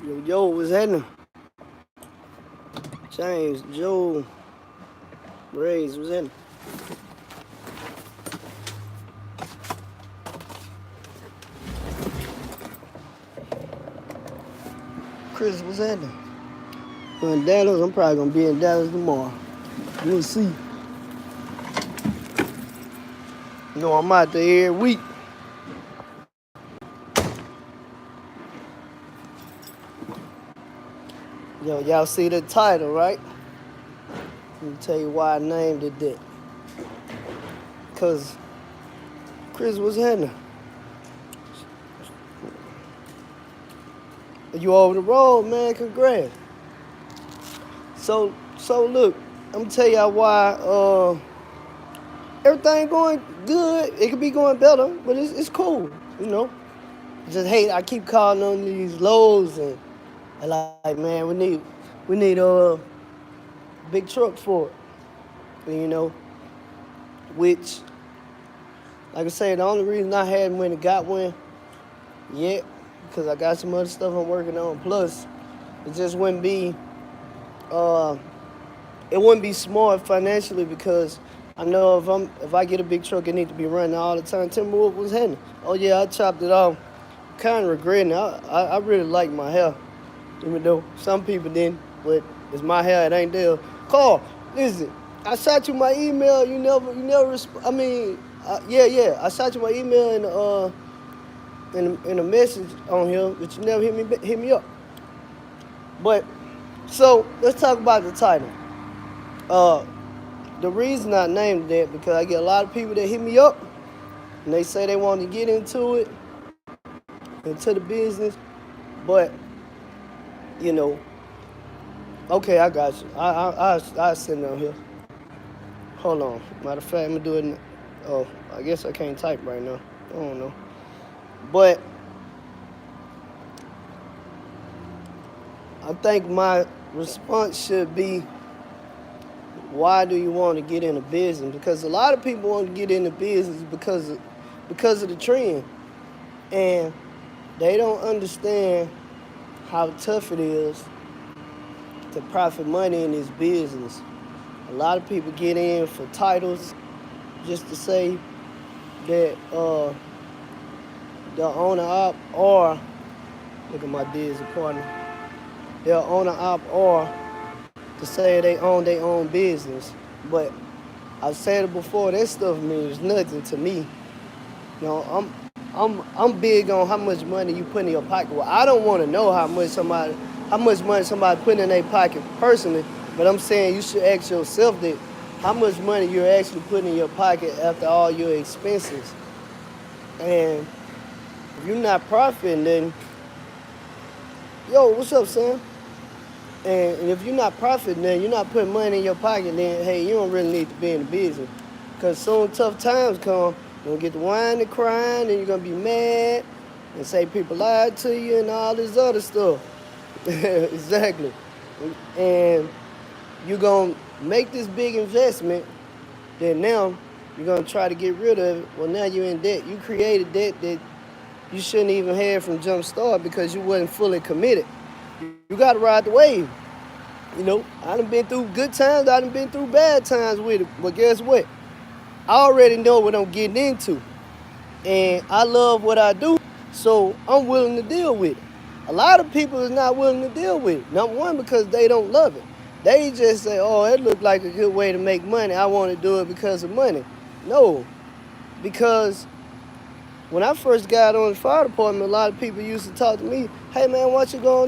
Yo, what's happening? James, Joe, Braze, what's happening? Chris, what's happening? We're in Dallas. I'm probably gonna be in Dallas tomorrow. We'll see. You know, I'm out there every week. Yo, y'all see the title, right? Let me tell you why I named it that. Cause Chris, what's happening? You over the road, man. Congrats. So look, I'm gonna tell y'all why everything going good. It could be going better, but it's cool, you know. Just hate I keep calling on these lows and like, man, we need a big truck for it. And, you know, which, like I say, the only reason I hadn't went and got one yet, because I got some other stuff I'm working on. Plus, it just wouldn't be smart financially, because I know if I get a big truck, it need to be running all the time. Tell me what was happening. Oh yeah, I chopped it off. Kind of regretting it. I really like my hair, even though some people didn't. But it's my hair. It ain't theirs. Carl, listen. I shot you my email. You never I mean, yeah. I shot you my email in a message on here, but you never hit me up. But so let's talk about the title. The reason I named that, because I get a lot of people that hit me up and they say they want to get into the business, but you know, okay, I got you. I send it on here. Hold on. Matter of fact, I'm gonna do it. Oh, I guess I can't type right now. I don't know, but I think my response should be, why do you want to get into business? Because a lot of people want to get into business because of the trend, and they don't understand how tough it is to profit money in this business. A lot of people get in for titles, just to say that the owner op, or look at my Disney partner, they're owner op, or to say they own their own business. But I've said it before, that stuff means nothing to me. You know, I'm big on how much money you put in your pocket. Well, I don't want to know how much money somebody put in their pocket personally, but I'm saying you should ask yourself that how much money you're actually putting in your pocket after all your expenses. And if you're not profiting, then yo, what's up, Sam? And if you're not profiting, then you're not putting money in your pocket, then hey, you don't really need to be in the business. Because soon tough times come, you're going to get the whining and crying, and you're going to be mad and say people lied to you and all this other stuff. Exactly. And you're going to make this big investment, then now you're going to try to get rid of it. Well, now you're in debt. You created debt that you shouldn't even have from jump start because you wasn't fully committed. You got to ride the wave. You know, I done been through good times. I done been through bad times with it. But guess what? I already know what I'm getting into. And I love what I do, so I'm willing to deal with it. A lot of people is not willing to deal with it. Number one, because they don't love it. They just say, oh, it looked like a good way to make money. I want to do it because of money. No, because when I first got on the fire department, a lot of people used to talk to me, hey man, why don't you go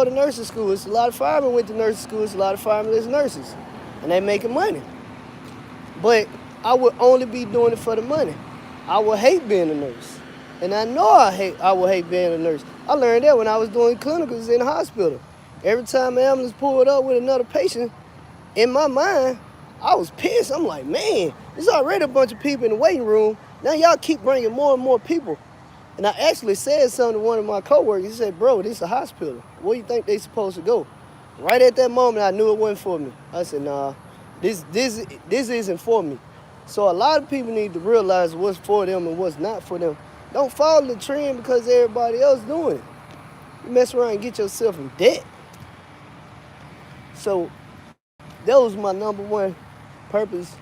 to nursing school? It's a lot of firemen went to nursing school. It's a lot of firemen that's nurses. And they making money. But I would only be doing it for the money. I would hate being a nurse. And I know I would hate being a nurse. I learned that when I was doing clinicals in the hospital. Every time an ambulance pulled up with another patient, in my mind, I was pissed. I'm like, man, there's already a bunch of people in the waiting room. Now y'all keep bringing more and more people. And I actually said something to one of my coworkers. He said, bro, this is a hospital. Where do you think they supposed to go? Right at that moment, I knew it wasn't for me. I said, nah, this isn't for me. So a lot of people need to realize what's for them and what's not for them. Don't follow the trend because everybody else doing it. You mess around and get yourself in debt. So that was my number one purpose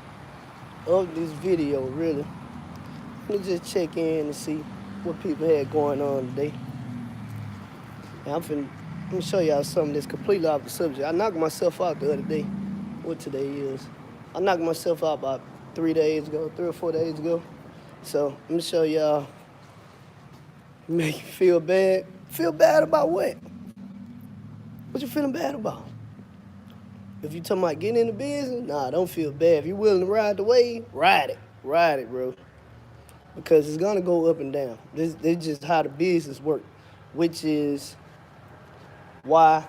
of this video, really. Let me just check in and see what people had going on today. And I'm gonna show y'all something that's completely off the subject. I knocked myself out the other day. What today is? I knocked myself out about 3 or 4 days ago. So let me show y'all. Make you feel bad. Feel bad about what? What you feeling bad about? If you talking about getting in the business, nah, don't feel bad. If you're willing to ride the wave, ride it. Ride it, bro. Because it's gonna go up and down. This is just how the business work, which is why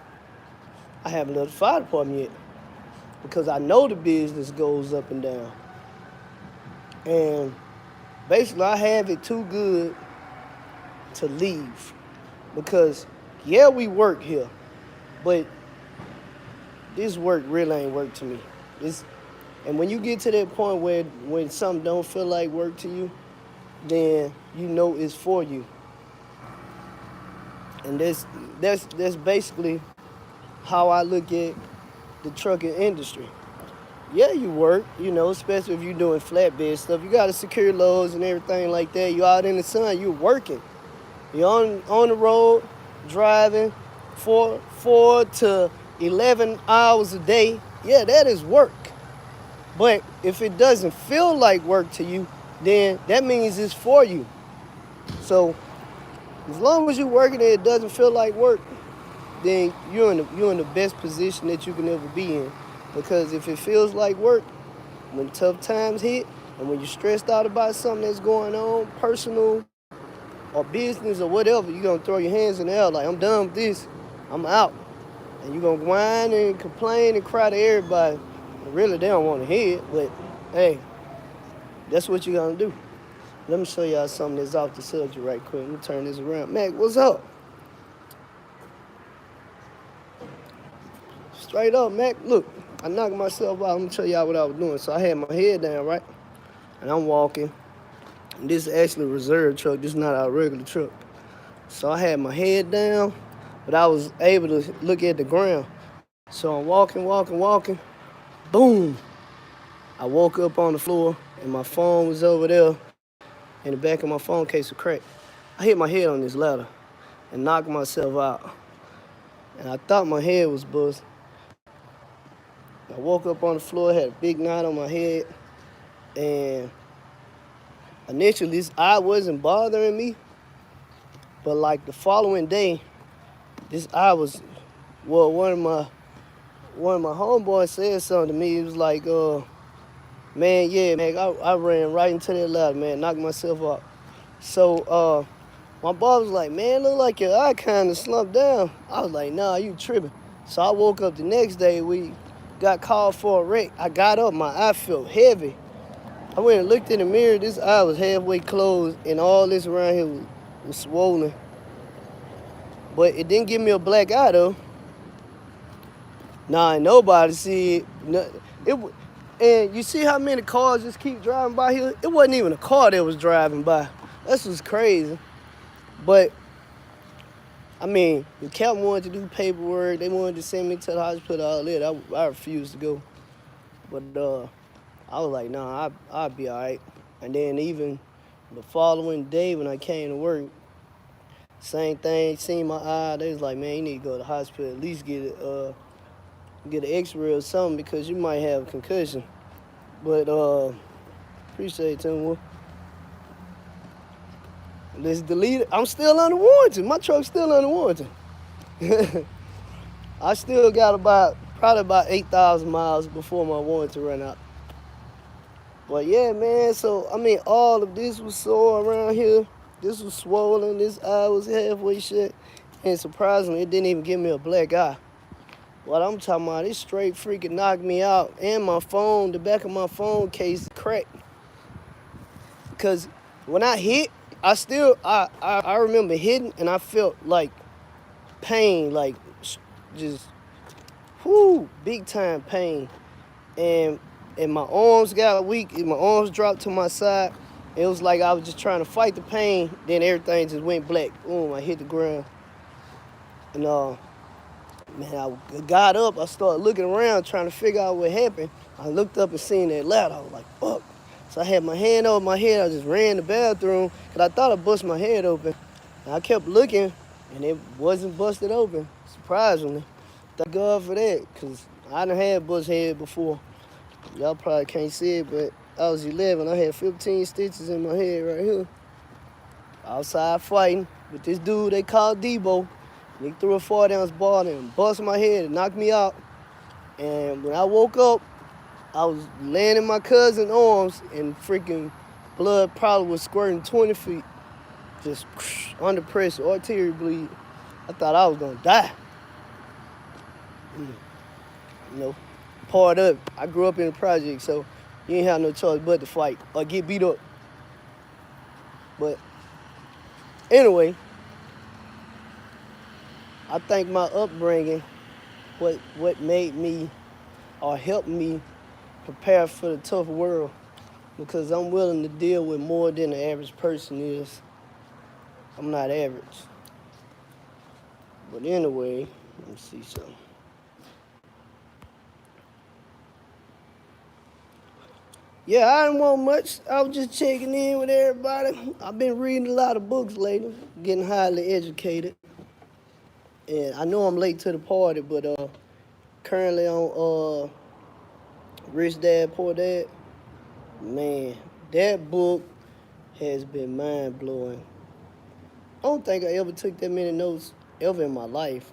I haven't left the fire department yet. Because I know the business goes up and down. And basically I have it too good to leave. Because yeah, we work here, but this work really ain't work to me. And when you get to that point where when something don't feel like work to you, then you know it's for you. And that's basically how I look at the trucking industry. Yeah, you work, especially if you're doing flatbed stuff. You got to secure loads and everything like that. You're out in the sun, you're working. You're on the road, driving 4 to 11 hours a day. Yeah, that is work. But if it doesn't feel like work to you, then that means it's for you. So as long as you're working and it doesn't feel like work, then you're in the best position that you can ever be in. Because if it feels like work, when tough times hit, and when you're stressed out about something that's going on, personal or business or whatever, you're going to throw your hands in the air like, I'm done with this, I'm out. And you're going to whine and complain and cry to everybody. And really, they don't want to hear it, but hey, that's what you're going to do. Let me show y'all something that's off the subject right quick. Let me turn this around. Mac, what's up? Straight up, Mac. Look, I knocked myself out. I'm going to show y'all what I was doing. So I had my head down, right? And I'm walking. And this is actually a reserve truck. This is not our regular truck. So I had my head down, but I was able to look at the ground. So I'm walking. Boom. I woke up on the floor, and my phone was over there. In the back of my phone case was cracked. I hit my head on this ladder and knocked myself out. And I thought my head was busted. I woke up on the floor, had a big knot on my head, and initially this eye wasn't bothering me, but like the following day, this eye was, well, one of my homeboys said something to me. He was like, man, I ran right into that ladder, man, knocked myself out. So my boss was like, man, look like your eye kind of slumped down. I was like, nah, you tripping. So I woke up the next day, we got called for a wreck. I got up, my eye felt heavy. I went and looked in the mirror, this eye was halfway closed, and all this around here was swollen. But it didn't give me a black eye, though. Nah, nobody see it. And you see how many cars just keep driving by here? It wasn't even a car that was driving by. That's what's crazy. But, I mean, the captain wanted to do paperwork. They wanted to send me to the hospital, all that. I refused to go. But I was like, nah, I'll be all right. And then even the following day when I came to work, same thing, seen my eye. They was like, man, you need to go to the hospital, at least get an x-ray or something because you might have a concussion. But appreciate it, Tim. Let's delete it. I'm still under warranty. My truck's still under warranty. I still got probably about 8,000 miles before my warranty run out. But yeah, man, so I mean all of this was sore around here. This was swollen, this eye was halfway shut, and surprisingly it didn't even give me a black eye. What I'm talking about, it straight freaking knocked me out. And my phone, the back of my phone case cracked. Because when I hit, I remember hitting and I felt like pain, like just, big time pain. And my arms got weak, and my arms dropped to my side. It was like I was just trying to fight the pain, then everything just went black. Boom, I hit the ground. And man, I got up. I started looking around, trying to figure out what happened. I looked up and seen that ladder. I was like, fuck. So I had my hand over my head. I just ran in the bathroom because I thought I bust my head open. And I kept looking, and it wasn't busted open, surprisingly. Thank God for that, because I done had bust head before. Y'all probably can't see it, but I was 11. I had 15 stitches in my head right here. Outside fighting with this dude they called Debo. And he threw a 40-ounce ball and busted my head and knocked me out. And when I woke up, I was laying in my cousin's arms and freaking blood probably was squirting 20 feet. Just under pressure, arterial bleed. I thought I was gonna die. You know, part of it. I grew up in the project, so you ain't have no choice but to fight or get beat up. But anyway, I think my upbringing, what made me or helped me prepare for the tough world, because I'm willing to deal with more than the average person is. I'm not average. But anyway, let me see something. Yeah, I didn't want much. I was just checking in with everybody. I've been reading a lot of books lately, getting highly educated. And I know I'm late to the party, but currently on Rich Dad Poor Dad. Man, that book has been mind blowing. I don't think I ever took that many notes ever in my life.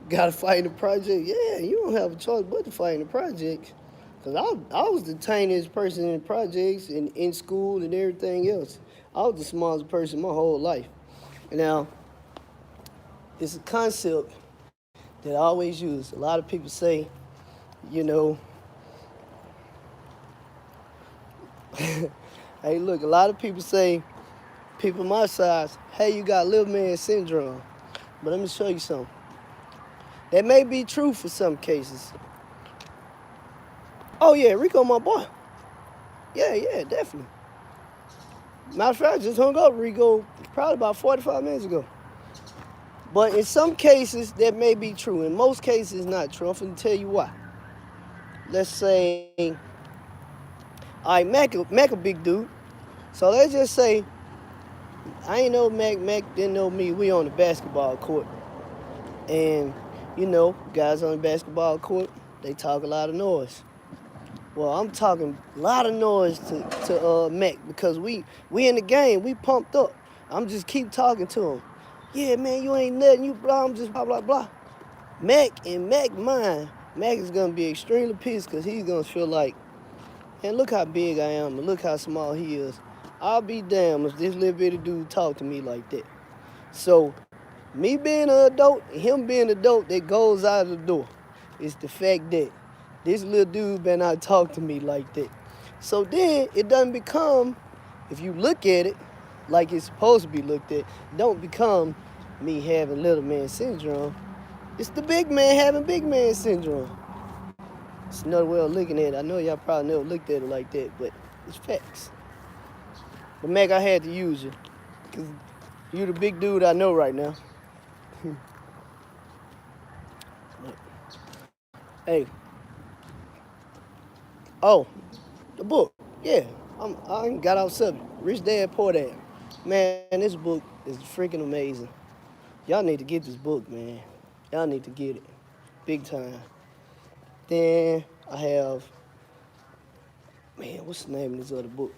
Got to fight in the project? Yeah, you don't have a choice but to fight in the project. Because I was the tiniest person in the projects and in school and everything else. I was the smallest person my whole life. And now, it's a concept that I always use. A lot of people say, you know, hey, look, a lot of people say, people my size, hey, you got little man syndrome. But let me show you something. That may be true for some cases. Oh, yeah, Rico, my boy. Yeah, definitely. Matter of fact, I just hung up Rico probably about 45 minutes ago. But in some cases, that may be true. In most cases, not true. I'm finna tell you why. Let's say, all right, Mac a big dude. So let's just say, I ain't know Mac didn't know me. We on the basketball court. And, you know, guys on the basketball court, they talk a lot of noise. Well, I'm talking a lot of noise to Mac because we in the game. We pumped up. I'm just keep talking to him. Yeah, man, you ain't nothing. You blah. I'm just blah, blah, blah. Mac mind, Mac is going to be extremely pissed because he's going to feel like, man, look how big I am and look how small he is. I'll be damned if this little bitty dude talk to me like that. So, me being an adult and him being an adult that goes out of the door is the fact that this little dude better not talk to me like that. So then it doesn't become, if you look at it like it's supposed to be looked at, don't become me having little man syndrome. It's the big man having big man syndrome. It's another way of looking at it. I know y'all probably never looked at it like that, but it's facts. But Mac, I had to use you, because you the big dude I know right now. Hey. Oh, the book. Yeah, I got off subject. Rich Dad Poor Dad. Man, this book is freaking amazing. Y'all need to get this book, man. Y'all need to get it. Big time. Then I have, man, what's the name of this other book?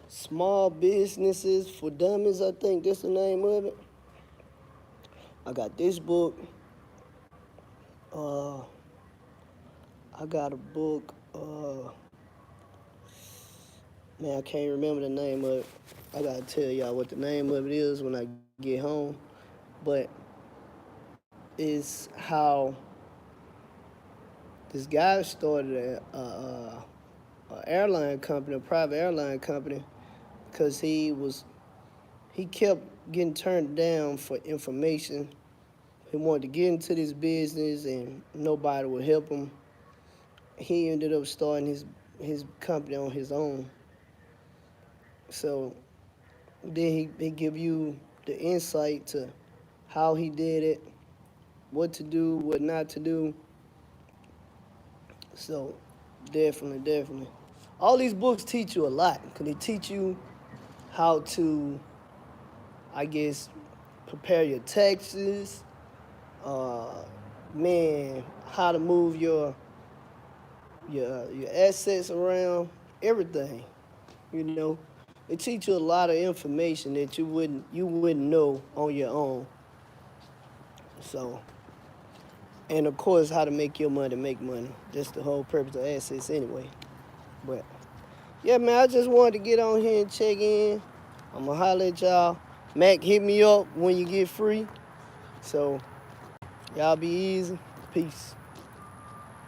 Small Businesses for Dummies, I think that's the name of it. I got this book. I got a book. Man, I can't remember the name of it. I gotta tell y'all what the name of it is when I get home. But it's how this guy started a airline company, a private airline company, because he kept getting turned down for information. He wanted to get into this business and nobody would help him. He ended up starting his company on his own. So Then he give you the insight to how he did it, what to do, what not to do. So definitely. All these books teach you a lot because they teach you how to, I guess, prepare your taxes, uh, man, how to move your assets around, everything. You know, it teach you a lot of information that you wouldn't know on your own. So, and of course, how to make your money make money. That's the whole purpose of assets anyway. But yeah, man, I just wanted to get on here and check in. I'ma holler at y'all. Mac, hit me up when you get free. So y'all be easy. Peace.